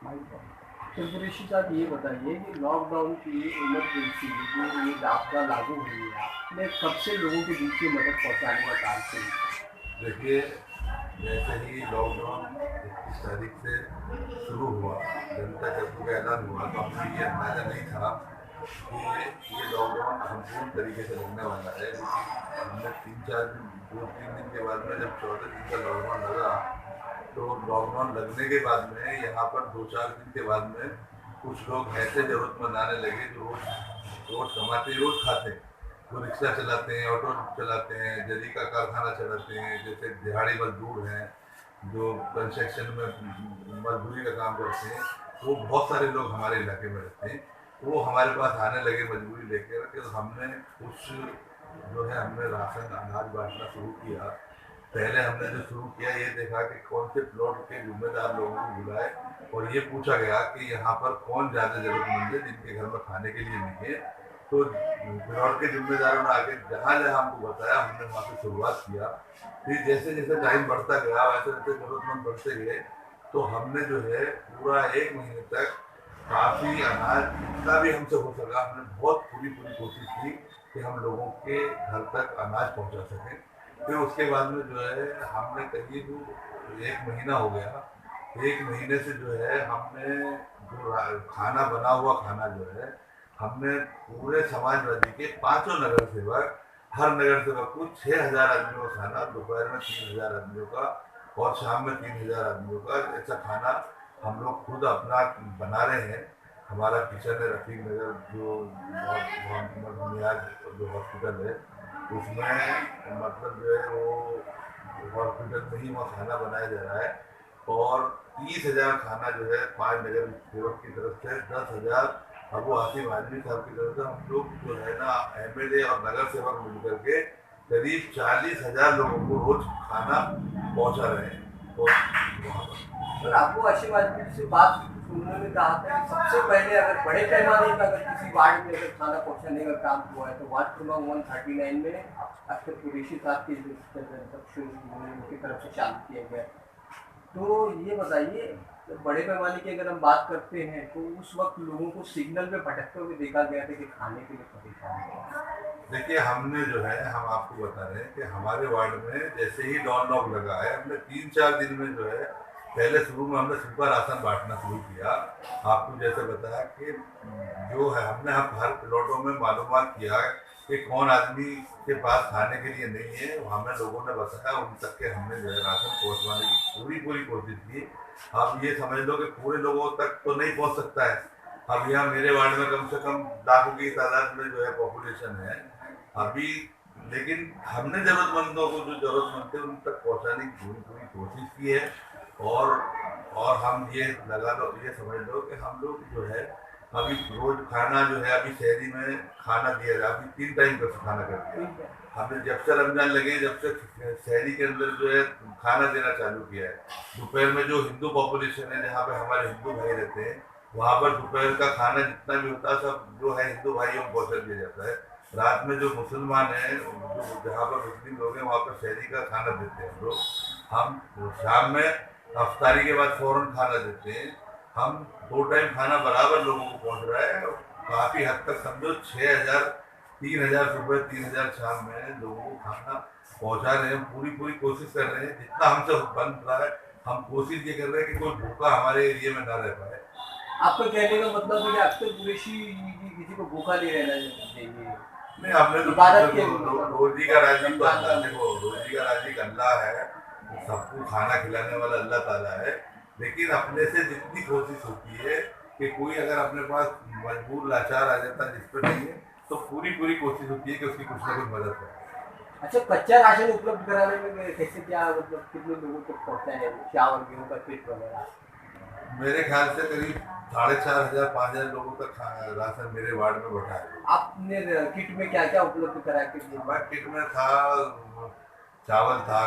तो ऋषि साहब ये बताइए कि लॉकडाउन की इमरजेंसी जो ये आपदा लागू हुई है, आपने कब से लोगों के बीच में मदद पहुंचाने का काम शुरू किया? देखिए, जैसे ही लॉकडाउन 21 तारीख से शुरू हुआ, जनता कर्फ्यू का ऐलान हुआ, तो हमें ये अंदाज़ा नहीं था कि ये लॉकडाउन संपूर्ण तरीके से लगने वाला है। लेकिन हमने 3-4 दिन, 2-3 दिन के बाद में, जब 14 दिन का लॉकडाउन लगा, तो लॉकडाउन लगने के बाद में यहाँ पर 2-4 दिन के बाद में कुछ लोग ऐसे जरूरतमंद आने लगे जो रोज कमाते, रोज खाते, जो रिक्शा चलाते हैं, ऑटो चलाते हैं, जरी का कारखाना चलाते हैं, जैसे दिहाड़ी मजदूर हैं जो कंस्ट्रक्शन में मजदूरी का काम करते हैं, वो बहुत सारे लोग हमारे इलाके में रहते हैं। वो हमारे पास आने लगे मजबूरी लेकर कि हमने कुछ जो है हमने राशन अनाज बांटना शुरू किया। पहले हमने जो शुरू किया, ये देखा कि कौन से प्लॉट के जिम्मेदार लोगों को बुलाए और ये पूछा गया कि यहाँ पर कौन ज़्यादा जरूरतमंद है जिनके घर में खाने के लिए नहीं है। तो प्लॉट के जिम्मेदारों ने आगे जहाँ जहाँ हमको बताया, हमने वहाँ से शुरुआत किया। फिर जैसे जैसे टाइम बढ़ता गया, वैसे वैसे जरूरतमंद बढ़ते गए, तो हमने जो है पूरा 1 महीने तक काफ़ी अनाज, जितना भी हमसे हो सका, हमने बहुत पूरी पूरी कोशिश की कि हम लोगों के घर तक अनाज पहुंचा सकें। फिर उसके बाद में जो है हमने करीब 1 महीना हो गया। 1 महीने से जो है हमने जो खाना बना हुआ खाना जो है, हमने पूरे समाजवादी के 5 नगर सेवक, हर नगर सेवक को 6,000 आदमियों का खाना, दोपहर में 3,000 आदमियों का और शाम में 3,000 आदमियों का ऐसा खाना हम लोग खुद अपना बना रहे हैं। हमारा किचन है रफीक नगर, जो बहुत बुनियाद जो हॉस्पिटल है, उसमें मतलब जो है वो हॉस्पिटल में ही वहाँ खाना बनाया जा रहा है। और 30,000 खाना जो है 5 नगर सेवक की तरफ से, 10,000 अबू हासिम आजमी साहब की तरफ से, हम लोग जो है ना एमएलए और नगर सेवक मिलकर के करीब 40,000 लोगों को रोज खाना पहुंचा रहे हैं। और वहाँ पर सर, आपको अशीम आजमी से बात सुनने में कहा था कि सबसे पहले अगर बड़े पैमाने पर अगर किसी वार्ड में अगर खाना पहुंचाने का काम हुआ है तो वार्ड क्रमांक 139 में अख्तर कुरैशी साहब की तरफ से चालू किया गया। तो ये बताइए, बड़े पैमाने की अगर हम बात करते हैं तो उस वक्त लोगों को सिग्नल पे भटकते हुए देखा गया था कि खाने के लिए परेशान है। देखिए, हमने जो है, हम आपको बता रहे हैं कि हमारे वार्ड में जैसे ही डॉन लॉक लगा है, हमने 3-4 दिन में जो है, पहले शुरू में हमने सूखा राशन बांटना शुरू किया। आपको जैसे बताया कि जो है हमने हम हर प्लॉटों में मालूमात किया कि कौन आदमी के पास खाने के लिए नहीं है, हमें लोगों ने बताया, उन तक के हमने जो है राशन पहुँचवाने की पूरी पूरी कोशिश की। आप ये समझ लो कि पूरे लोगों तक तो नहीं पहुँच सकता है। अब यहाँ मेरे वार्ड में कम से कम लाखों की तादाद में जो है पॉपुलेशन है अभी, लेकिन हमने जरूरतमंदों को, जो जरूरतमंद थे, उन तक पहुंचाने की पूरी पूरी कोशिश की है। और हम ये लगा लो, ये समझ लो कि हम लोग जो है अभी रोज खाना जो है, अभी शहरी में खाना दिया जाए, अभी 3 टाइम का खाना कर दिया हमने। जब से रमजान लगे, जब से शहरी के अंदर जो है खाना देना चालू किया है। दोपहर में जो हिंदू पॉपुलेशन है, जहाँ पे हमारे हिंदू भाई रहते हैं, वहाँ पर दोपहर का खाना जितना भी होता है, सब जो है हिंदू भाइयों को पहुँचा दिया जाता है। रात में जो मुसलमान हैं, जो जहाँ पर मुस्लिम लोग हैं, वहाँ पर शहरी का खाना देते हैं हम लोग। हम शाम में अफ्तारी के बाद फौरन खाना देते हैं। हम 2 टाइम खाना बराबर लोगों को पहुँच रहा है। काफ़ी हद तक समझो 6,000, 3,000 सुबह, 3,000 शाम में लोगों को खाना पहुँचा रहे हैं। पूरी पूरी कोशिश कर रहे हैं, जितना हमसे बन रहा है। हम कोशिश ये कर रहे हैं कि कोई भूखा हमारे एरिया में ना रह पाए। आपका कहने का मतलब है कि अख्तर कुरैशी किसी को भूखा नहीं रहना चाहिए। नहीं, हमने तो इबादत के रोजी का राजी तो अल्लाह, देखो रोजी का राजी अल्लाह है, सबको खाना खिलाने वाला अल्लाह ताला है। लेकिन अपने से जितनी कोशिश होती है कि कोई अगर अपने पास मजबूर लाचार आ जाता है जिस पर नहीं है, तो पूरी पूरी कोशिश होती है कि उसकी कुछ ना कुछ मदद करें। अच्छा, कच्चा राशन उपलब्ध कराने में कैसे, क्या मतलब कितने लोगों तक पहुँचा है चावल गेहूँ का किट वगैरह? मेरे ख्याल से करीब 4,500 5,000 लोगों तक राशन मेरे वार्ड में बटा है। आपने किट में क्या क्या उपलब्ध करा के दिया? हमारे किट में था, चावल था,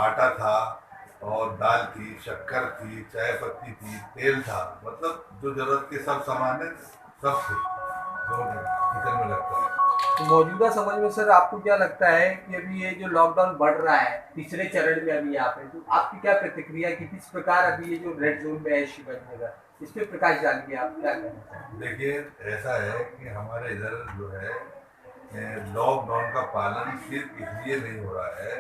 आटा था, और दाल थी, शक्कर थी, चाय पत्ती थी, तेल था, मतलब जो जरूरत के सब सामान है, सब थे जो किचन में लगता है। तो मौजूदा समय में सर आपको क्या लगता है कि अभी ये जो लॉकडाउन बढ़ रहा है तीसरे चरण में अभी यहाँ पे, तो आपकी क्या प्रतिक्रिया है कि किस प्रकार अभी ये जो रेड जोन में है शिवाजी इस पे प्रकाश डालिए, आप क्या कहना चाहेंगे? देखिए, ऐसा है कि हमारे इधर जो है लॉकडाउन का पालन सिर्फ इसलिए नहीं हो रहा है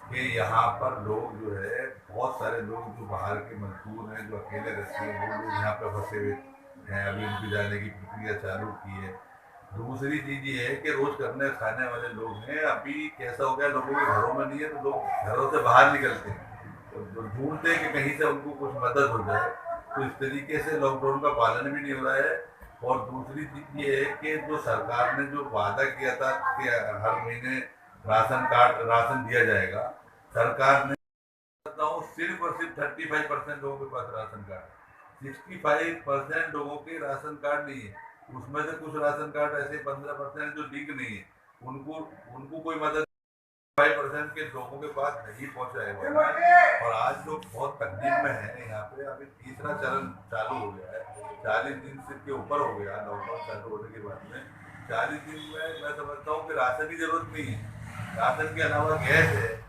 कि यहाँ पर लोग जो है, बहुत सारे लोग जो बाहर के मजदूर हैं, जो अकेले रहते हैं, वो लोग यहाँ पे फंसे हुए हैं, अभी उनकी जाने की प्रक्रिया चालू की है। दूसरी चीज ये है कि रोज करने खाने वाले लोग हैं, अभी कैसा हो गया, लोगों के घरों में नहीं है तो लोग घरों से बाहर निकलते हैं, तो ढूंढते हैं कि कहीं से उनको कुछ मदद हो जाए। तो इस तरीके से लॉकडाउन का पालन भी नहीं हो रहा है। और दूसरी चीज ये है कि जो सरकार ने जो वादा किया था कि हर महीने राशन दिया जाएगा, सरकार ने, बताता हूँ, सिर्फ और सिर्फ 35% लोगों के पास राशन कार्ड, 65% लोगों के राशन कार्ड नहीं है। उसमें से कुछ राशन कार्ड ऐसे 15% जो लिंक नहीं है, उनको उनको कोई मदद 5% के लोगों के पास नहीं पहुंचाएगा। और आज लोग बहुत तकलीफ में हैं यहाँ पे। अभी तीसरा चरण चालू हो गया है, 40 दिन से के ऊपर हो गया लॉकडाउन चालू होने के बाद में। 40 दिन में मैं समझता हूँ कि राशन की जरूरत नहीं है, राशन के अलावा गैस है।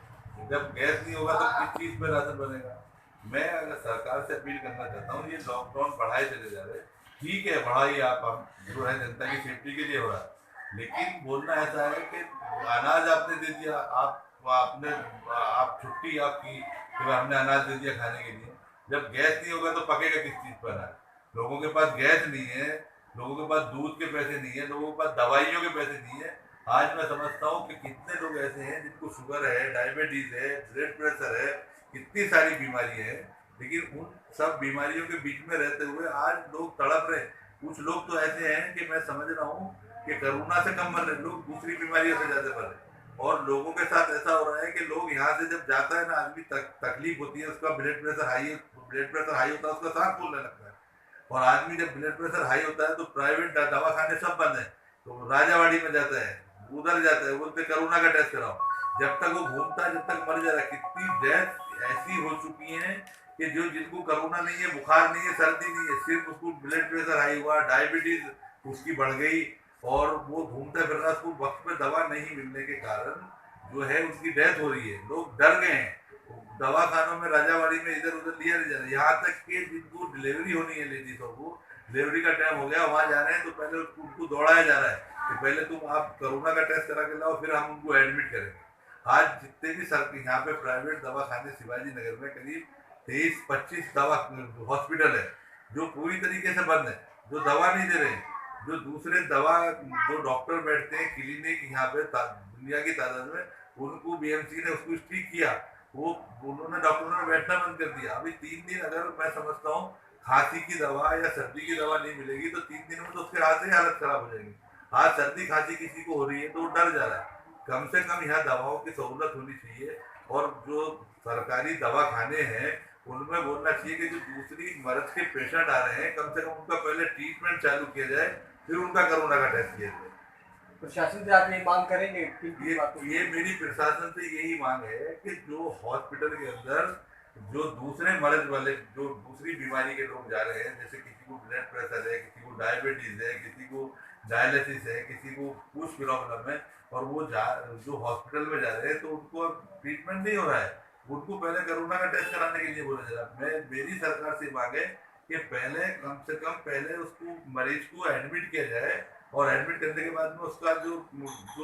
जब गैस नहीं होगा तो किस चीज पे राशन बनेगा? मैं अगर सरकार से अपील करना चाहता हूँ, ये लॉकडाउन बढ़ाए चले जा रहे, ठीक है बढ़ाइए आप, जो है जनता की सेफ्टी के लिए हो रहा है, लेकिन बोलना ऐसा है कि अनाज आपने दे दिया, आप छुट्टी आपकी कि हमने अनाज दे दिया खाने के लिए, जब गैस नहीं होगा तो पकेगा किस चीज पर अनाज? लोगों के पास गैस नहीं है, लोगों के पास दूध के पैसे नहीं है, लोगों के पास दवाइयों के पैसे नहीं है। आज मैं समझता हूँ कि कितने लोग ऐसे हैं जिनको शुगर है, डायबिटीज है, ब्लड प्रेशर है, कितनी सारी बीमारियां हैं, लेकिन उन सब बीमारियों के बीच में रहते हुए आज लोग तड़प रहे। कुछ लोग तो ऐसे हैं कि मैं समझ रहा हूँ कि कोरोना से कम मर रहे लोग, दूसरी बीमारियों से ज्यादा मर रहे। और लोगों के साथ ऐसा हो रहा है कि लोग यहाँ से जब जाता है ना, आदमी तकलीफ होती है, उसका ब्लड प्रेशर हाई होता है, उसका सांस फूलने लगता है। और आदमी जब ब्लड प्रेशर हाई होता है तो प्राइवेट दवाखाने सब बंद है, तो राजावाड़ी में जाता है, उधर जाता है, बोलते कोरोना का टेस्ट कराओ। जब तक वो घूमता है, जब तक मर जा रहा है। कितनी डेथ ऐसी हो चुकी है कि जो जिनको कोरोना नहीं है, बुखार नहीं है, सर्दी नहीं है, सिर्फ उसको ब्लड प्रेशर हाई हुआ, डायबिटीज उसकी बढ़ गई, और वो घूमता फिर रहा, उसको वक्त पे दवा नहीं मिलने के कारण जो है उसकी डेथ हो रही है। लोग डर गए हैं, दवाखानों में राजावाड़ी में इधर उधर लिया नहीं जा रहा। यहाँ तक कि जिनको डिलीवरी होनी है, लेडीजों को डिलीवरी का टाइम हो गया, वहां जा रहे हैं तो पहले उनको दौड़ाया जा रहा है कि पहले तुम आप कोरोना का टेस्ट करा के लाओ, फिर हम उनको एडमिट करेंगे। आज जितने भी सर यहाँ पे प्राइवेट दवाखाने शिवाजी नगर में करीब 23-25 दवा हॉस्पिटल है जो पूरी तरीके से बंद है, जो दवा नहीं दे रहे हैं। जो दूसरे दवा जो डॉक्टर बैठते हैं क्लिनिक यहाँ पे दुनिया की तादाद में, उनको बीएमसी ने उसको स्ट्रिक किया, वो उन्होंने डॉक्टरों ने बैठना बंद कर दिया। अभी 3 दिन अगर मैं समझता हूँ खांसी की दवा या सर्दी की दवा नहीं मिलेगी तो 3 दिन में तो उसके हाथ से हालत खराब हो जाएगी। आज सर्दी खांसी किसी को हो रही है तो वो डर जा रहा है। कम से कम यहाँ दवाओं की सहूलत होनी चाहिए, और जो सरकारी दवाखाने हैं उनमें बोलना चाहिए कि जो दूसरी मर्ज के पेशेंट आ रहे हैं, कम से कम उनका पहले ट्रीटमेंट चालू किया जाए, फिर उनका कोरोना का टेस्ट किया जाए। प्रशासन से आप ये मांग करेंगे? ये मेरी प्रशासन से यही मांग है कि जो हॉस्पिटल के अंदर जो दूसरे मर्ज वाले, जो दूसरी बीमारी के लोग जा रहे हैं, जैसे किसी को ब्लड प्रेशर है, किसी को डायबिटीज है, किसी को डायलिसिस है, किसी को कुछ प्रॉब्लम है, और वो जो हॉस्पिटल में जा रहे हैं तो उनको अब ट्रीटमेंट नहीं हो रहा है, उनको पहले कोरोना का टेस्ट कराने के लिए बोला जा रहा है। मेरी सरकार से मांग है कि पहले कम से कम पहले उसको मरीज को एडमिट किया जाए, और एडमिट करने के बाद में उसका जो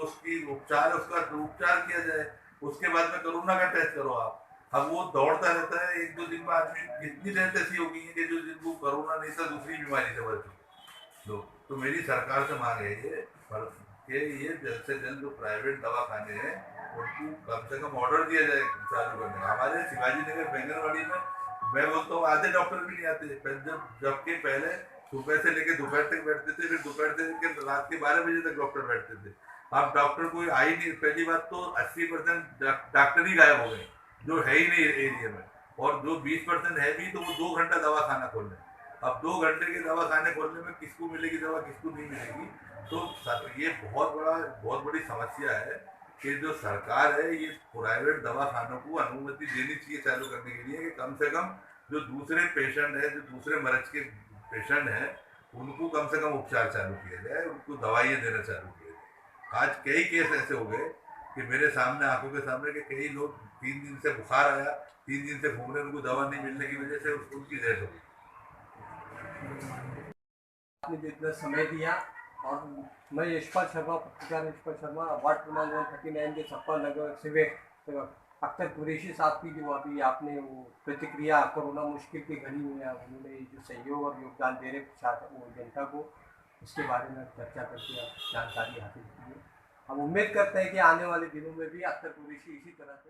उसकी उपचार है उसका उपचार किया जाए, उसके बाद में कोरोना का टेस्ट करो आप। अब वो दौड़ता रहता है, 1-2 दिन में आदमी, कितनी डेथ ऐसी हो गई है कि जो जिनको कोरोना नहीं था दूसरी बीमारी से मर चुके लोग। तो मेरी सरकार से मांग है ये कि ये जल्द से जल्द जो प्राइवेट दवाखाने हैं उनको कम से कम ऑर्डर दिया जाए चालू करने का। हमारे शिवाजी नगर बैंगनवाड़ी में मैं बोलता हूँ आधे डॉक्टर भी नहीं आते, जबकि पहले सुबह से लेकर दोपहर तक बैठते थे, फिर दोपहर से लेकर रात के 12 बजे तक डॉक्टर बैठते थे। अब डॉक्टर कोई आ ही नहीं। पहली बात तो 80% डॉक्टर ही गायब हो गए, जो है ही नहीं एरिया में, और जो 20% है भी तो वो 2 घंटा दवा खाना खोल रहे हैं। अब 2 घंटे के दवा खाने खोलने में किसको मिलेगी दवा, किसको नहीं मिलेगी? तो ये बहुत बड़ी समस्या है कि जो सरकार है ये प्राइवेट दवाखानों को अनुमति देनी चाहिए चालू करने के लिए कि कम से कम जो दूसरे पेशेंट है, जो दूसरे मर्ज के पेशेंट हैं, उनको कम से कम उपचार चालू किया जाए, उनको दवाइयाँ देना चालू किया जाए। आज कई केस ऐसे हो गए कि मेरे सामने, आंखों के सामने, कि कई लोग 3 दिन से बुखार आया, 3 दिन से घूम रहे, उनको दवा नहीं मिलने की वजह से उनकी डेथ हो गई। आपने जो इतना समय दिया, और मैं यशपाल शर्मा, पत्रकार यशपाल शर्मा, वार्ड क्रमांक 139 के सपा नगर सेवक अख्तर कुरैशी साहब की जो अभी आपने वो प्रतिक्रिया कोरोना मुश्किल की घड़ी में उन्होंने जो सहयोग और योगदान दे रहे वो जनता को, उसके बारे में चर्चा करके आप जानकारी हासिल की है। हम उम्मीद करते हैं कि आने वाले दिनों में भी अख्तर कुरैशी इसी तरह से